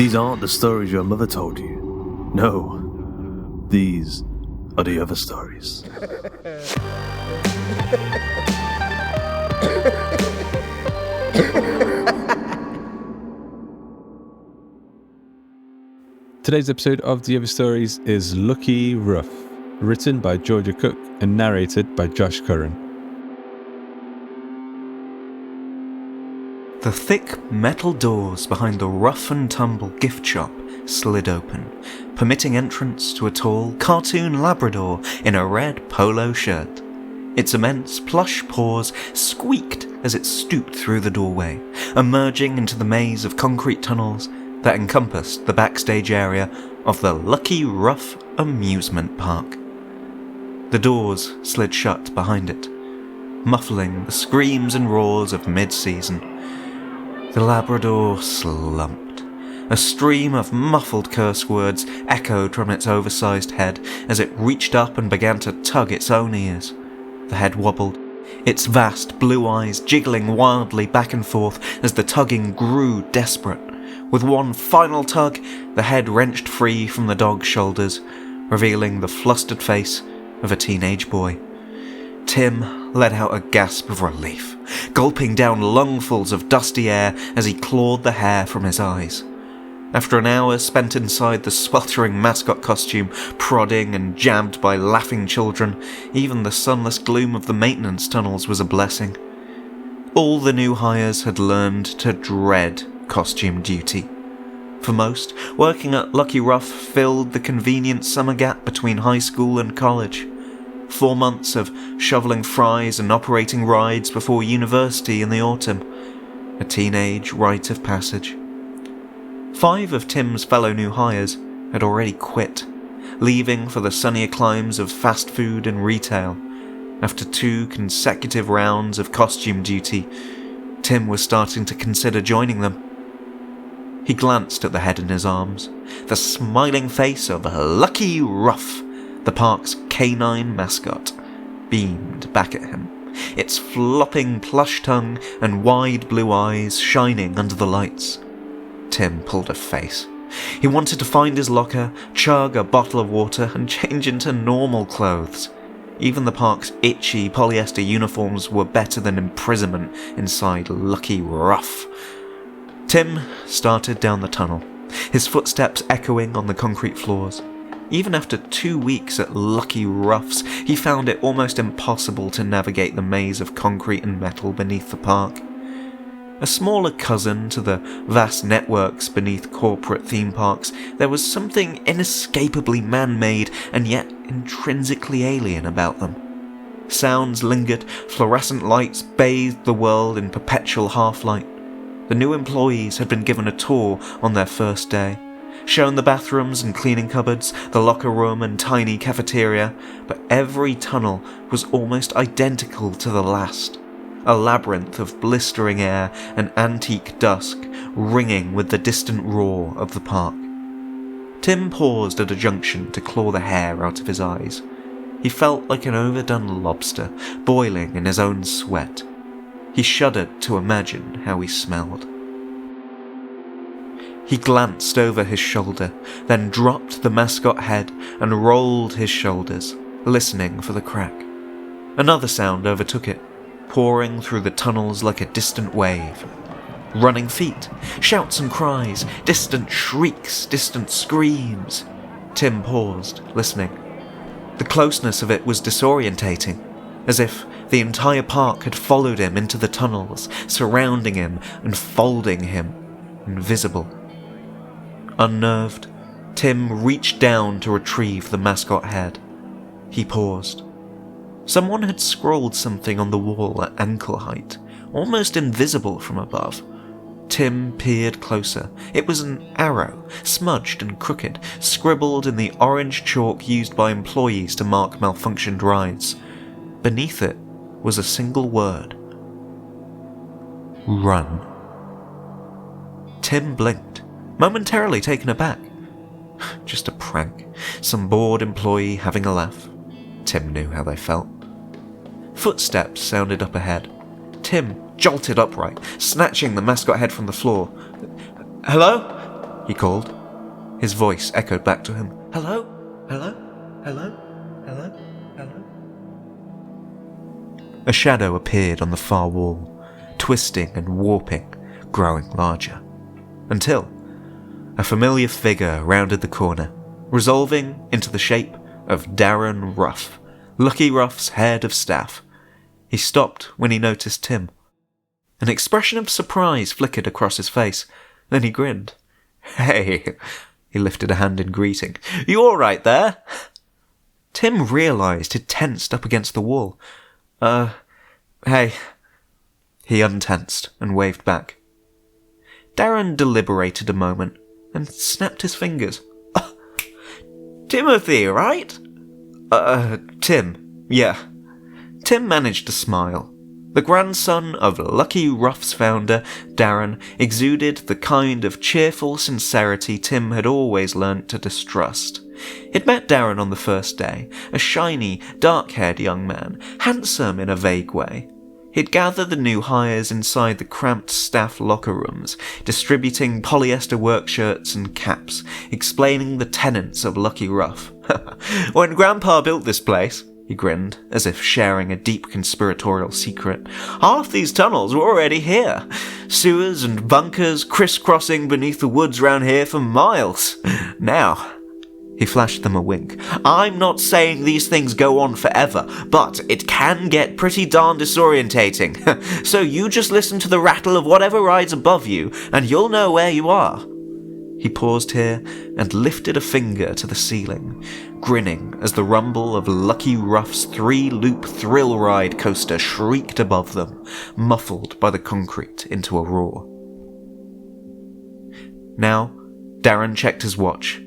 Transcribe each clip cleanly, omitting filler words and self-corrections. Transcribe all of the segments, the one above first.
These aren't the stories your mother told you. No, these are the other stories. Today's episode of The Other Stories is Lucky Ruff, written by Georgia Cook and narrated by Josh Curran. The thick metal doors behind the rough and tumble gift shop slid open, permitting entrance to a tall, cartoon Labrador in a red polo shirt. Its immense plush paws squeaked as it stooped through the doorway, emerging into the maze of concrete tunnels that encompassed the backstage area of the Lucky Ruff amusement park. The doors slid shut behind it, muffling the screams and roars of mid-season. The Labrador slumped. A stream of muffled curse words echoed from its oversized head as it reached up and began to tug its own ears. The head wobbled, its vast blue eyes jiggling wildly back and forth as the tugging grew desperate. With one final tug, the head wrenched free from the dog's shoulders, revealing the flustered face of a teenage boy. Tim let out a gasp of relief, gulping down lungfuls of dusty air as he clawed the hair from his eyes. After an hour spent inside the sweltering mascot costume, prodding and jabbed by laughing children, even the sunless gloom of the maintenance tunnels was a blessing. All the new hires had learned to dread costume duty. For most, working at Lucky Ruff filled the convenient summer gap between high school and college. 4 months of shoveling fries and operating rides before university in the autumn. A teenage rite of passage. 5 of Tim's fellow new hires had already quit, leaving for the sunnier climes of fast food and retail. After 2 consecutive rounds of costume duty, Tim was starting to consider joining them. He glanced at the head in his arms, the smiling face of Lucky Ruff, the park's canine mascot, beamed back at him, its flopping plush tongue and wide blue eyes shining under the lights. Tim pulled a face. He wanted to find his locker, chug a bottle of water, and change into normal clothes. Even the park's itchy polyester uniforms were better than imprisonment inside Lucky Ruff. Tim started down the tunnel, his footsteps echoing on the concrete floors. Even after 2 weeks at Lucky Ruff's, he found it almost impossible to navigate the maze of concrete and metal beneath the park. A smaller cousin to the vast networks beneath corporate theme parks, there was something inescapably man-made and yet intrinsically alien about them. Sounds lingered, fluorescent lights bathed the world in perpetual half-light. The new employees had been given a tour on their first day, shown the bathrooms and cleaning cupboards, the locker room and tiny cafeteria, but every tunnel was almost identical to the last. A labyrinth of blistering air and antique dusk ringing with the distant roar of the park. Tim paused at a junction to claw the hair out of his eyes. He felt like an overdone lobster, boiling in his own sweat. He shuddered to imagine how he smelled. He glanced over his shoulder, then dropped the mascot head and rolled his shoulders, listening for the crack. Another sound overtook it, pouring through the tunnels like a distant wave. Running feet, shouts and cries, distant shrieks, distant screams. Tim paused, listening. The closeness of it was disorientating, as if the entire park had followed him into the tunnels, surrounding him and folding him, invisible. Unnerved, Tim reached down to retrieve the mascot head. He paused. Someone had scrawled something on the wall at ankle height, almost invisible from above. Tim peered closer. It was an arrow, smudged and crooked, scribbled in the orange chalk used by employees to mark malfunctioned rides. Beneath it was a single word. Run. Tim blinked, momentarily taken aback. Just a prank. Some bored employee having a laugh. Tim knew how they felt. Footsteps sounded up ahead. Tim jolted upright, snatching the mascot head from the floor. "Hello?" he called. His voice echoed back to him. Hello? Hello? Hello? Hello? Hello? A shadow appeared on the far wall, twisting and warping, growing larger, until a familiar figure rounded the corner, resolving into the shape of Darren Ruff, Lucky Ruff's head of staff. He stopped when he noticed Tim. An expression of surprise flickered across his face, then he grinned. Hey, he lifted a hand in greeting. You all right there? Tim realised he'd tensed up against the wall. Hey. He untensed and waved back. Darren deliberated a moment and snapped his fingers. Timothy, right? Tim, yeah. Tim managed to smile. The grandson of Lucky Ruff's founder, Darren, exuded the kind of cheerful sincerity Tim had always learnt to distrust. He'd met Darren on the first day, a shiny, dark-haired young man, handsome in a vague way. He'd gather the new hires inside the cramped staff locker rooms, distributing polyester work shirts and caps, explaining the tenets of Lucky Ruff. When Grandpa built this place, he grinned, as if sharing a deep conspiratorial secret, half these tunnels were already here. Sewers and bunkers crisscrossing beneath the woods round here for miles. Now, he flashed them a wink. I'm not saying these things go on forever, but it can get pretty darn disorientating. So you just listen to the rattle of whatever rides above you, and you'll know where you are. He paused here and lifted a finger to the ceiling, grinning as the rumble of Lucky Ruff's 3-loop thrill ride coaster shrieked above them, muffled by the concrete into a roar. Now, Darren checked his watch.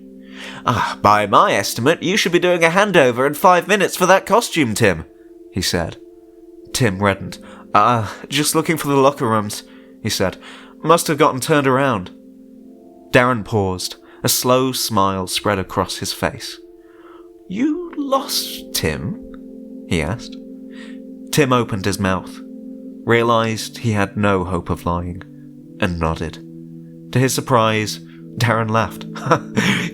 By my estimate, you should be doing a handover in 5 minutes for that costume, Tim, he said. Tim reddened. Just looking for the locker rooms, he said. Must have gotten turned around. Darren paused. A slow smile spread across his face. You lost Tim? He asked. Tim opened his mouth, realised he had no hope of lying, and nodded. To his surprise, Darren laughed.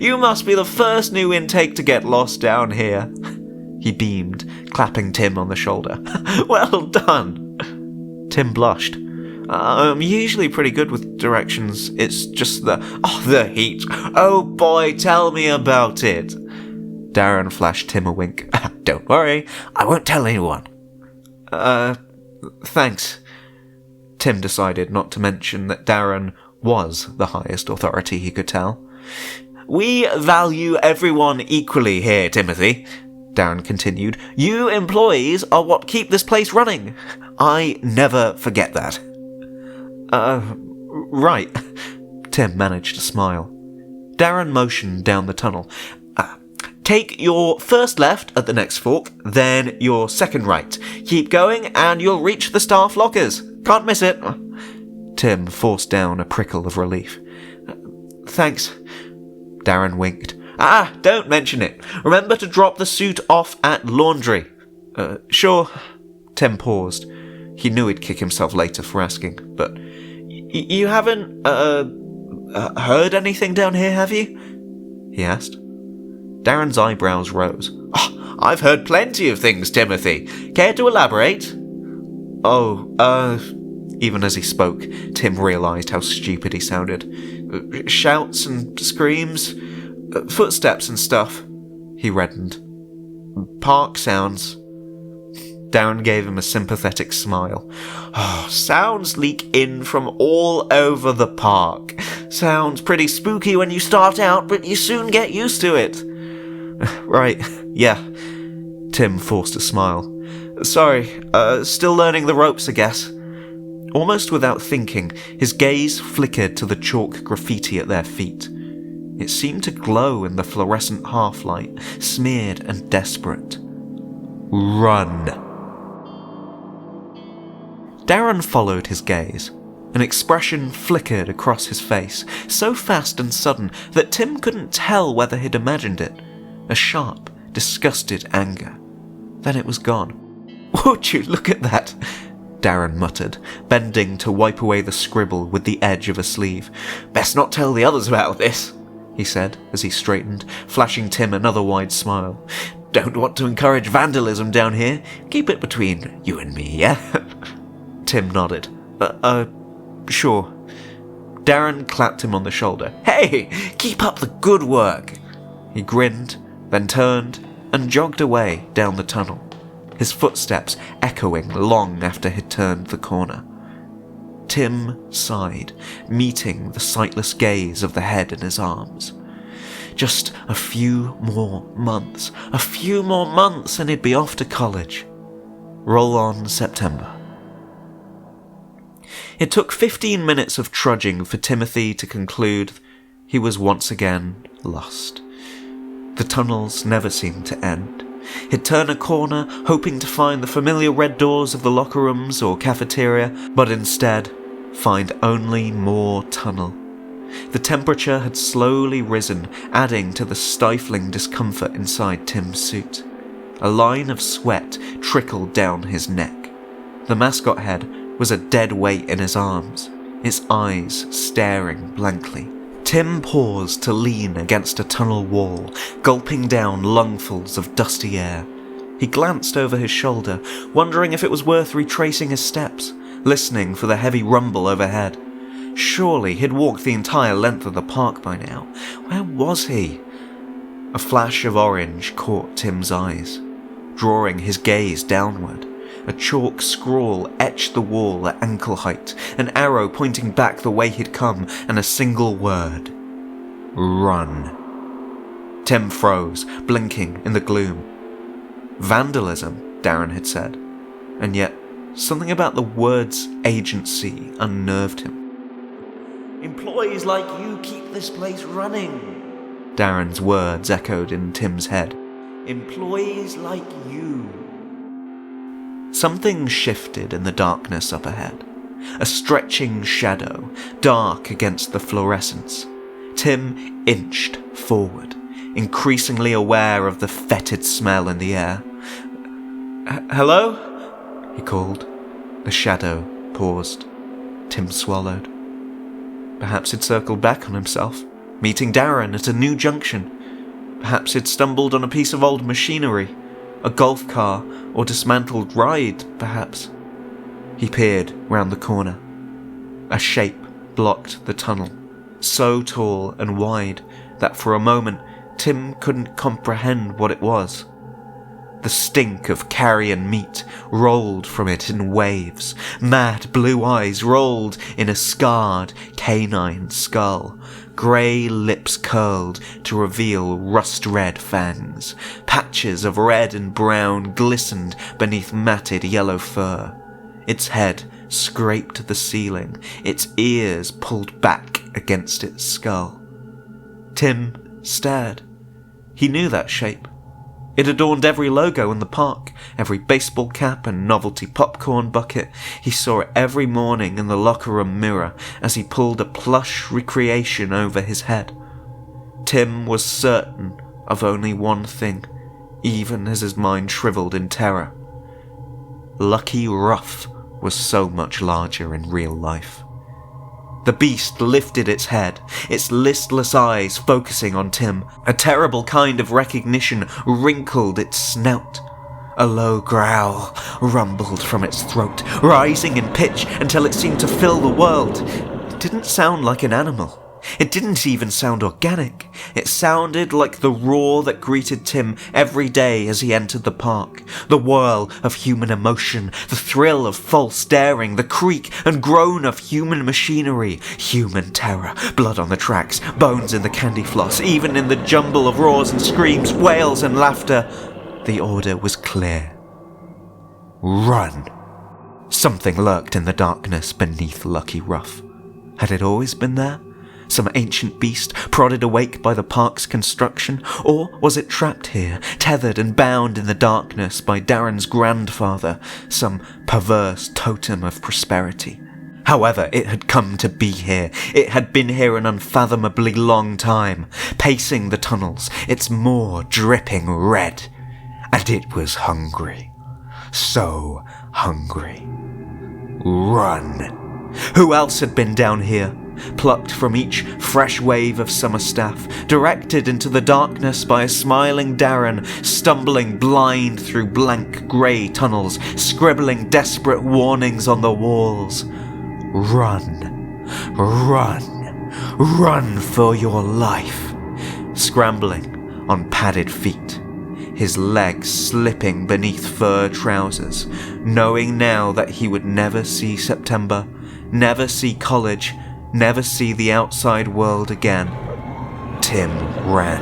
You must be the first new intake to get lost down here. He beamed, clapping Tim on the shoulder. Well done. Tim blushed. I'm usually pretty good with directions. It's just the heat. Oh boy, tell me about it. Darren flashed Tim a wink. Don't worry, I won't tell anyone. Thanks. Tim decided not to mention that Darren was the highest authority he could tell. We value everyone equally here, Timothy, Darren continued. You employees are what keep this place running. I never forget that. Right. Tim managed to smile. Darren motioned down the tunnel. Take your first left at the next fork, then your second right. Keep going and you'll reach the staff lockers. Can't miss it. Tim forced down a prickle of relief. Thanks. Darren winked. Don't mention it. Remember to drop the suit off at laundry. Sure. Tim paused. He knew he'd kick himself later for asking, but... You haven't, heard anything down here, have you? He asked. Darren's eyebrows rose. I've heard plenty of things, Timothy. Care to elaborate? Even as he spoke, Tim realised how stupid he sounded. Shouts and screams, footsteps and stuff. He reddened. Park sounds. Darren gave him a sympathetic smile. Sounds leak in from all over the park. Sounds pretty spooky when you start out, but you soon get used to it. Right, yeah. Tim forced a smile. Sorry, still learning the ropes, I guess. Almost without thinking, his gaze flickered to the chalk graffiti at their feet. It seemed to glow in the fluorescent half-light, smeared and desperate. Run! Darren followed his gaze. An expression flickered across his face, so fast and sudden that Tim couldn't tell whether he'd imagined it. A sharp, disgusted anger. Then it was gone. Would you look at that? Darren muttered, bending to wipe away the scribble with the edge of a sleeve. "Best not tell the others about this," he said as he straightened, flashing Tim another wide smile. "Don't want to encourage vandalism down here. Keep it between you and me, yeah?" Tim nodded. Sure." Darren clapped him on the shoulder. "Hey, keep up the good work." He grinned, then turned and jogged away down the tunnel, his footsteps echoing long after he'd turned the corner. Tim sighed, meeting the sightless gaze of the head in his arms. Just a few more months, and he'd be off to college. Roll on September. It took 15 minutes of trudging for Timothy to conclude he was once again lost. The tunnels never seemed to end. He'd turn a corner, hoping to find the familiar red doors of the locker rooms or cafeteria, but instead find only more tunnel. The temperature had slowly risen, adding to the stifling discomfort inside Tim's suit. A line of sweat trickled down his neck. The mascot head was a dead weight in his arms, its eyes staring blankly. Tim paused to lean against a tunnel wall, gulping down lungfuls of dusty air. He glanced over his shoulder, wondering if it was worth retracing his steps, listening for the heavy rumble overhead. Surely he'd walked the entire length of the park by now. Where was he? A flash of orange caught Tim's eyes, drawing his gaze downward. A chalk scrawl etched the wall at ankle height, an arrow pointing back the way he'd come, and a single word. Run. Tim froze, blinking in the gloom. Vandalism, Darren had said, and yet something about the word's agency unnerved him. "Employees like you keep this place running," Darren's words echoed in Tim's head. "Employees like you." Something shifted in the darkness up ahead. A stretching shadow, dark against the fluorescence. Tim inched forward, increasingly aware of the fetid smell in the air. "Hello?" he called. The shadow paused. Tim swallowed. Perhaps he'd circled back on himself, meeting Darren at a new junction. Perhaps he'd stumbled on a piece of old machinery, a golf car or dismantled ride, perhaps. He peered round the corner. A shape blocked the tunnel, so tall and wide that for a moment Tim couldn't comprehend what it was. The stink of carrion meat rolled from it in waves. Mad blue eyes rolled in a scarred canine skull. Grey lips curled to reveal rust-red fangs. Patches of red and brown glistened beneath matted yellow fur. Its head scraped the ceiling, its ears pulled back against its skull. Tim stared. He knew that shape. It adorned every logo in the park, every baseball cap and novelty popcorn bucket. He saw it every morning in the locker room mirror as he pulled a plush recreation over his head. Tim was certain of only one thing, even as his mind shriveled in terror. Lucky Ruff was so much larger in real life. The beast lifted its head, its listless eyes focusing on Tim. A terrible kind of recognition wrinkled its snout. A low growl rumbled from its throat, rising in pitch until it seemed to fill the world. It didn't sound like an animal. It didn't even sound organic. It sounded like the roar that greeted Tim every day as he entered the park. The whirl of human emotion, the thrill of false daring, the creak and groan of human machinery, human terror, blood on the tracks, bones in the candy floss, even in the jumble of roars and screams, wails and laughter. The order was clear. Run! Something lurked in the darkness beneath Lucky Ruff. Had it always been there? Some ancient beast prodded awake by the park's construction? Or was it trapped here, tethered and bound in the darkness by Darren's grandfather, some perverse totem of prosperity? However, it had come to be here. It had been here an unfathomably long time, pacing the tunnels, its maw dripping red. And it was hungry. So hungry. Run. Who else had been down here? Plucked from each fresh wave of summer staff, directed into the darkness by a smiling Darren, stumbling blind through blank grey tunnels, scribbling desperate warnings on the walls. Run, run, run for your life. Scrambling on padded feet, his legs slipping beneath fur trousers, knowing now that he would never see September, never see college, never see the outside world again. Tim ran.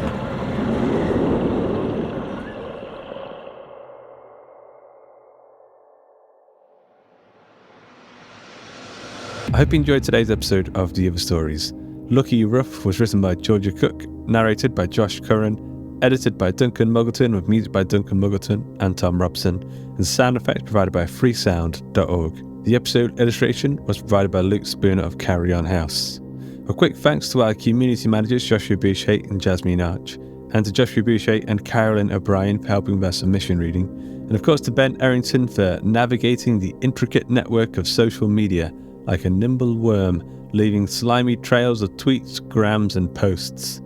I hope you enjoyed today's episode of The Other Stories. Lucky Ruff was written by Georgia Cook, narrated by Josh Curran, edited by Duncan Muggleton with music by Duncan Muggleton and Tom Robson, and sound effects provided by freesound.org. The episode illustration was provided by Luke Spooner of Carry On House. A quick thanks to our community managers Joshua Boucher and Jasmine Arch, and to Joshua Boucher and Carolyn O'Brien for helping with our submission reading, and of course to Ben Errington for navigating the intricate network of social media like a nimble worm, leaving slimy trails of tweets, grams and posts.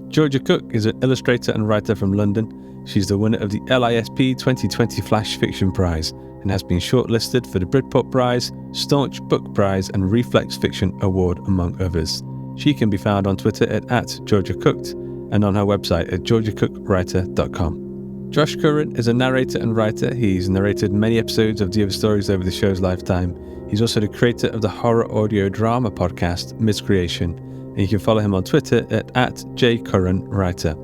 Georgia Cook is an illustrator and writer from London. She's the winner of the LISP 2020 Flash Fiction Prize and has been shortlisted for the Britpop Prize, Staunch Book Prize and Reflex Fiction Award, among others. She can be found on Twitter at @GeorgiaCooked and on her website at georgiacookWriter.com. Josh Curran is a narrator and writer. He's narrated many episodes of The Other Stories over the show's lifetime. He's also the creator of the horror audio drama podcast Miscreation, and you can follow him on Twitter at @JCurranWriter.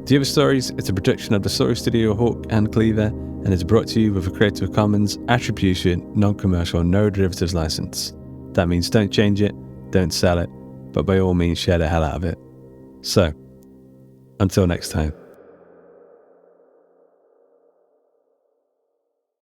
The Other Stories is a production of the Story Studio Hawk and Cleaver, and is brought to you with a Creative Commons Attribution, Non-Commercial, No Derivatives license. That means don't change it, don't sell it, but by all means share the hell out of it. So, until next time.